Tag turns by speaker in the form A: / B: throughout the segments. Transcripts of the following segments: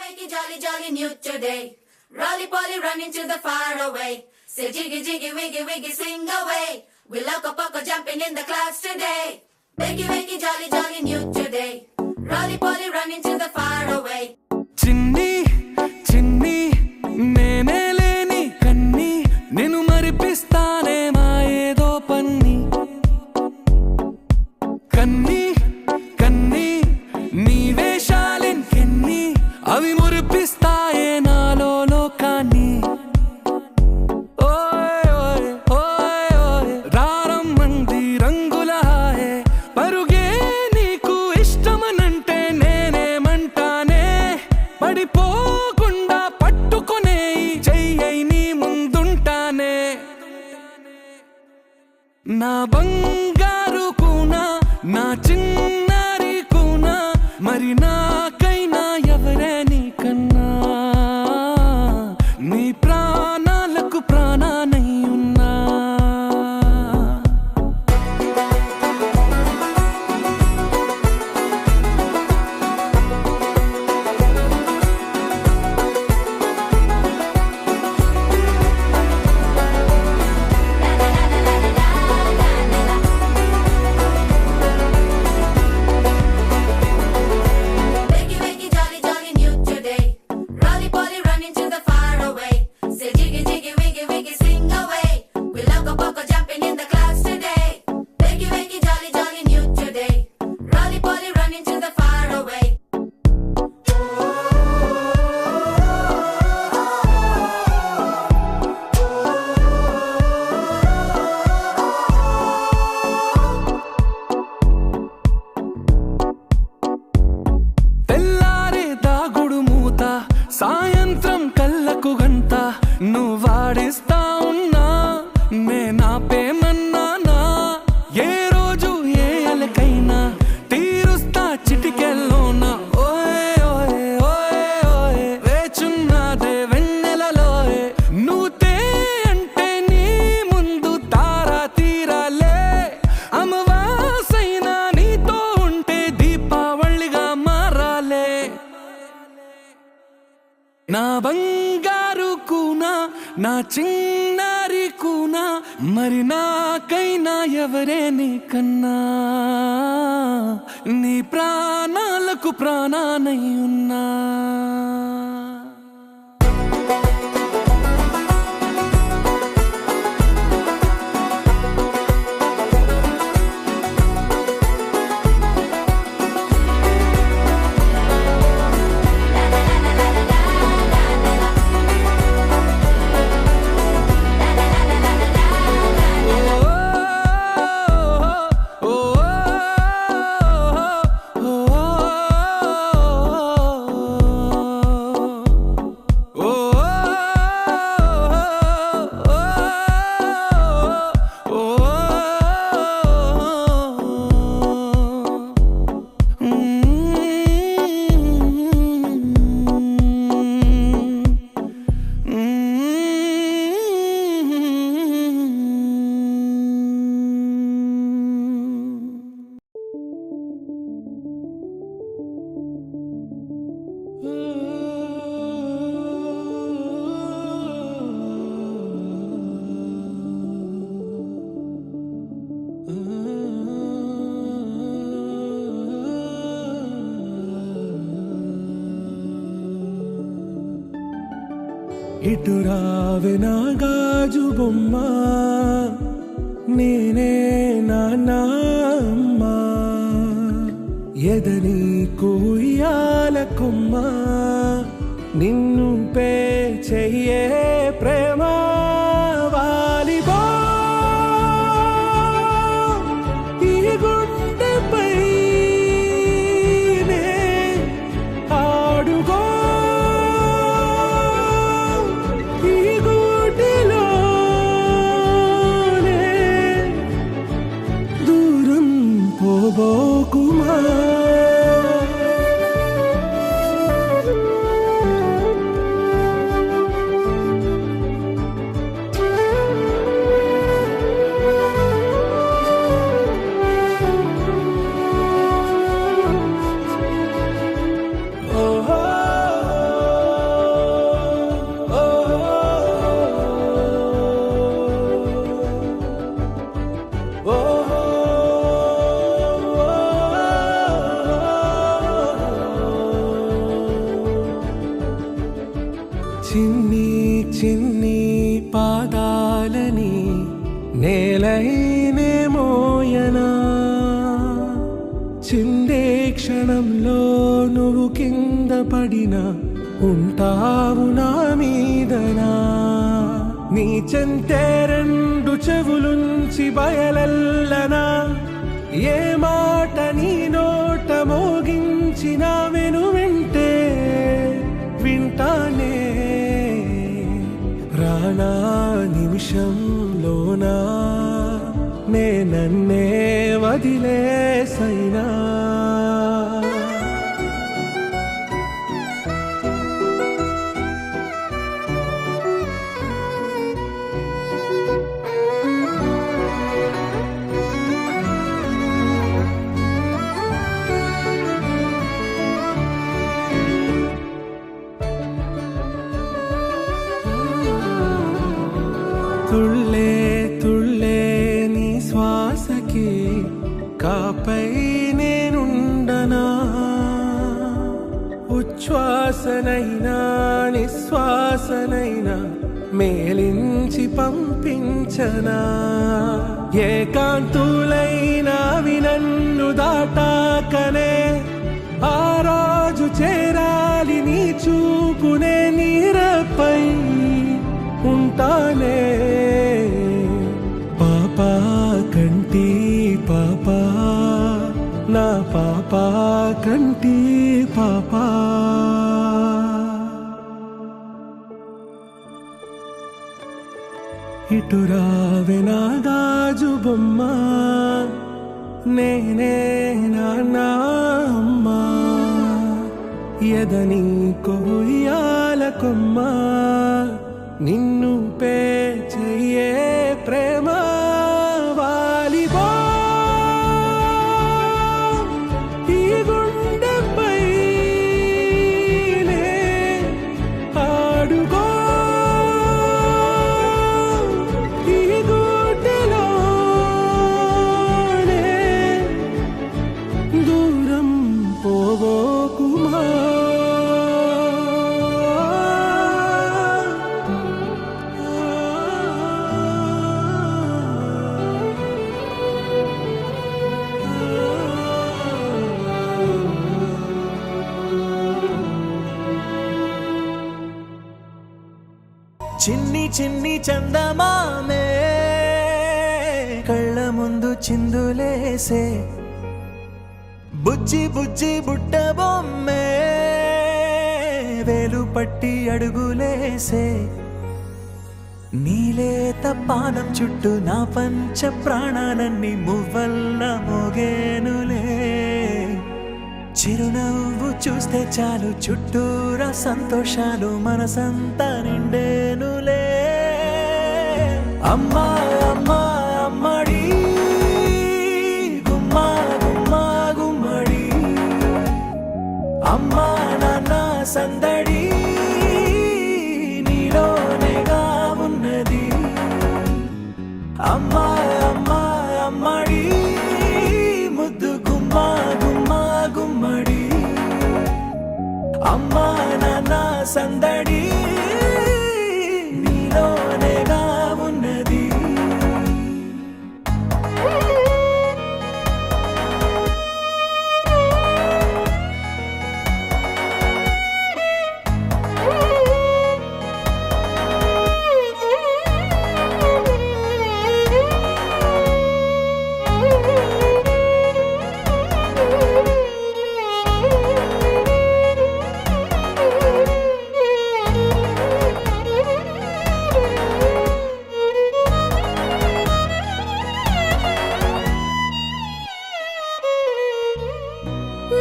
A: wakey, jolly, jolly new today. Rolly poly running to the far away. Say jiggy, jiggy, wiggy, wiggy, sing away. We loco poco jumping in the clouds today. Wakey, wakey, jolly, jolly new today. Rolly poly running to the far away.
B: చిన్ని చిన్ని నేనే లేని కన్ని నేను మరిపిస్తానే మా ఏదో పన్ని కన్ని కన్ని నీ వేషాలెన్కెన్ని అవి మురిపిస్తాయే నాలో లోకాన్ని ఓయ్ ఓయ్ ఓయ్ ఓయ్ రారమ్మంది రంగుల హాయే పరుగే నీకు ఇష్టమనంటే నేనేమంటానే పడిపోకుండా పట్టుకునే చెయ్యై నీ ముందుంటానే నా బంగారు కూనా నా చిన్నారి కూనా మరి నాకైనా ఎవరే నీకన్నా నీ ప్రాణాలకు ప్రాణానై ఉన్నా
A: Wakey, wakey, jolly, jolly new today. Rolly poly running to the far away. Say jiggy, jiggy, wiggy, wiggy, sing away. We loco poco jumping in the clouds today. Wakey, wakey, jolly, jolly new today. Rolly poly running to the far away.
B: తెల్లారే దాగుడు మూత సాయంత్రం కళ్ళకు గంట నువ్వాడిస్తా ఉన్నా నేనాపేమన్నానా ఏ రోజు ఏ అలకైనా తీరుస్తా చిటికెల్లోనా ఓయ్ ఓయ్ ఓయ్ ఓయ్ వేచున్నదే వెన్నెలలోయే నువ్వుతే అంటే నీ ముందు తారా తీరాలే అమవాసైనా నీతో ఉంటే దీపావళిగా మారాలే నా బంగారు కూనా నా చిన్నారి కూనా మరి నాకైనా ఎవరే నీకన్నా నీ ప్రాణాలకు ప్రాణానై ఉన్నా ఇటురావే నా గాజు బొమ్మ నేనే నాన్నమ్మ ఎదని కుయ్యాల కొమ్మ నిన్ను పే చెయ్యే ప్రేమ వాలిబో ఈ గుండెపై నే ఆడుగో ఈ గూటిలోనే దూరం పోబోకుమా చిన్ని చిన్ని పాదాలని నేలైనే మోయనా, చిందే క్షణంలో నువ్వు కింద పడినా ఉంటావు నా మీదనా. నీ చెంతే రెండు చెవులుంచి బయలెల్లనా, ఏ మాట నీ నోట మోగించిన వెను వింటే వింటానే. రానా నిమిషంలోనా నే నన్నే వదిలేసైనా. తుళ్ళే తుళ్ళే నీ శ్వాసకి కాపై నేనుండనా, ఉచ్ఛ్వాసనైనా నిశ్వాసనైనా మేలించి పంపించనా. ఏకాంతులైనా నన్ను దాటాకనే ఆ రోజు చేరాలి నీ చూపునే నీరపై ఉంటానే. పాపా కంటి పాపా నా పాపా కంటి పాపా. ఇటురావే నా గాజు బొమ్మ, నేనే నాన్న అమ్మ, ఎదని కొయ్యాల కొమ్మ, నిన్ను పే చెయ్యే ప్రేమ వాలిబా. ఈ గుండెపై నే ఆడుకో, ఈ గూటిలోనే దూరం పోవోకుమా.
C: చిన్ని చిన్ని చందమామే కళ్ళ ముందు చిందులేసే, బుజ్జి బుజ్జి బుట్ట బొమ్మే వేలు పట్టి అడుగులేసే. నీలేత పానం చుట్టూ నా పంచ ప్రాణాలన్నీ మువ్వల్ల మోగేనులే. చిరునవ్వు చూస్తే చాలు చుట్టూరా సంతోషాలు మనసంతా నిండేనులే. అమ్మా అమ్మా అమ్మడి గుమ్మా గుమ్మా గుమ్మడి, అమ్మా నాన్న సందడి నీలోనేగా ఉన్నది. అమ్మా అమ్మా అమ్మడి ముద్దు గుమ్మా గుమ్మా గుమ్మడి, అమ్మా నాన్న సందడి నీలోనేగా ఉన్నది.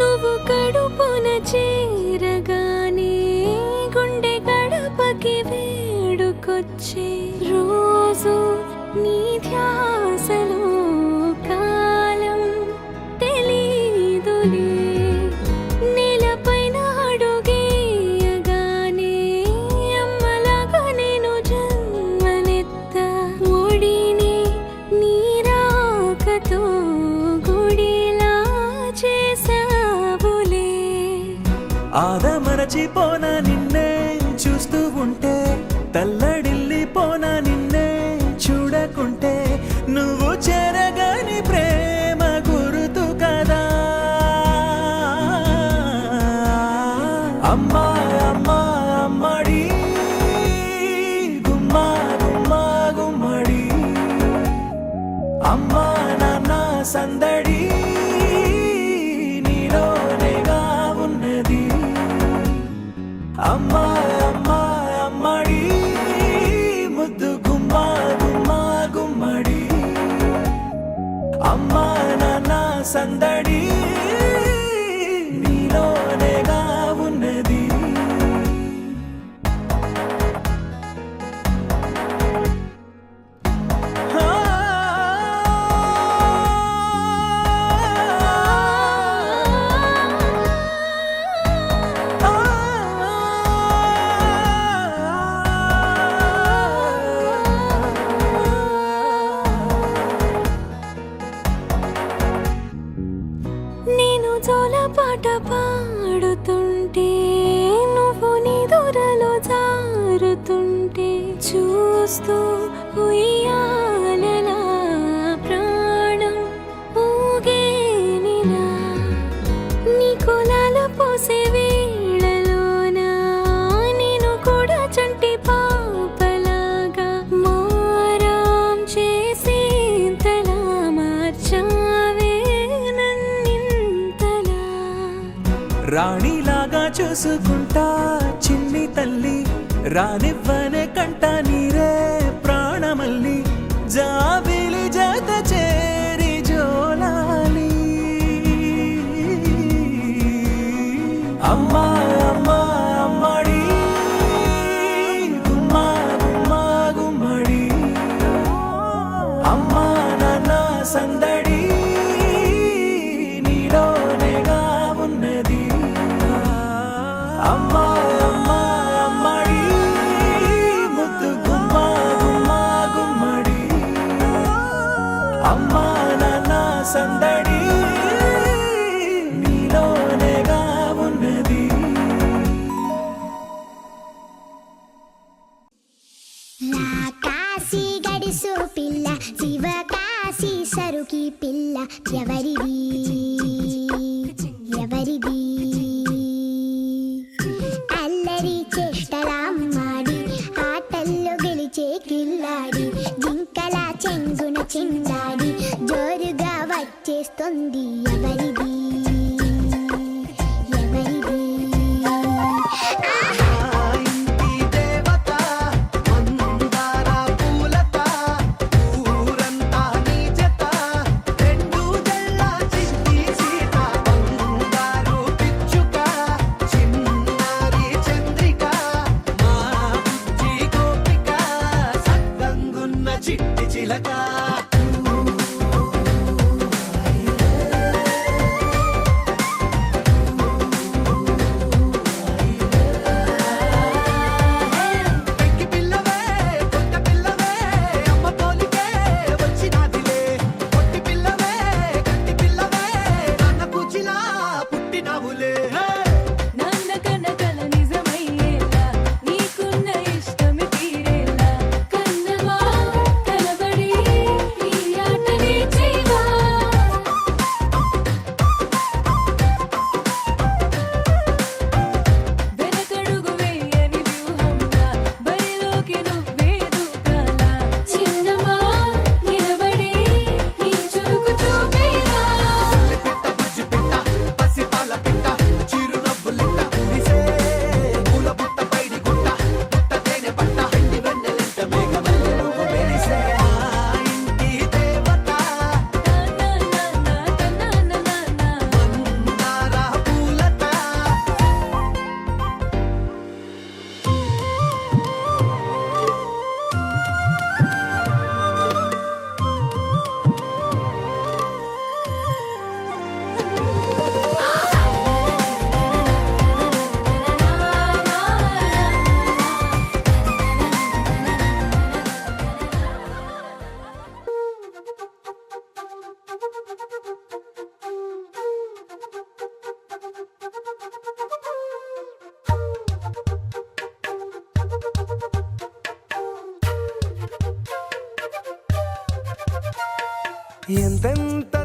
D: నువ్వు కడుపున చేరగానే గుండె గడపకి వేడుకొచ్చే రోజు నీ ధ్యాసలో కాలం తెలీదులే. నేలపైన అడుగేయగానే అమ్మలాగా నేను జన్మనెత్త, ఒడిని నీ రాకతో గుడిలా చేసావులే.
C: ఆదమరచిపోన నిన్నే చూసి చూస్తూ ఉంటే తల్లడిల్లిపోనా నిన్నే చూడకుంటే నువ్వు చెరగని ప్రేమ గురుతు కదా అమ్మా అమ్మా అమ్మడి గుమ్మా గుమ్మా గుమ్మడి అమ్మా నాన్న సందడి నీలోనేగా ఉన్నది అమ్మా అమ్మా అమ్మడి ముద్దు గుమ్మా గుమ్మా గుమ్మడి అమ్మా నాన్న సందడి నీలోనేగా ఉన్నది
D: నేను జోలపాట పాడుతుంటే నువ్వు నీ దూరలో జారుతుంటే చూస్తూ ఉయ్యాలలా ప్రాణం ఊగేనిలా నీ కులాల పోసే వేళలోన నేను కూడా చంటి పాపలాగా మారాం చేసేంతలా మార్చావే నన్నింతలా
C: రాణిలాగా చూసుకుంటా చిన్ని తల్లి రానివ్వనే కంట నీరే ప్రాణమల్లి జాబిలి జత చేరి జోలాలి అమ్మా అమ్మా అమ్మడి గుమ్మా గుమ్మా గుమ్మడి అమ్మా నాన్న సందడి నీలోనేగా ఉన్నది అమ్మా అమ్మా అమ్మడి ముద్దు గుమ్మా గుమ్మా గుమ్మడి అమ్మా నాన్న సందడి నీలోనేగా ఉన్నది
E: నా కాశీ గడిసు పిల్ల శివ కాశీ సరుకి పిల్ల ఎవరిది ఎవరిది అల్లరి చేష్టలామ్మాడి ఆటల్లో గెలిచే కిల్లాడి జింకల చెంగున చిందాడి జోరుగా వచ్చేస్తుంది ఎవరిది ఎవరిది
C: ఇంటి దేవత మందార పూలత ఊరంతా నీ జత రెండు జల్ల ఎంతెంత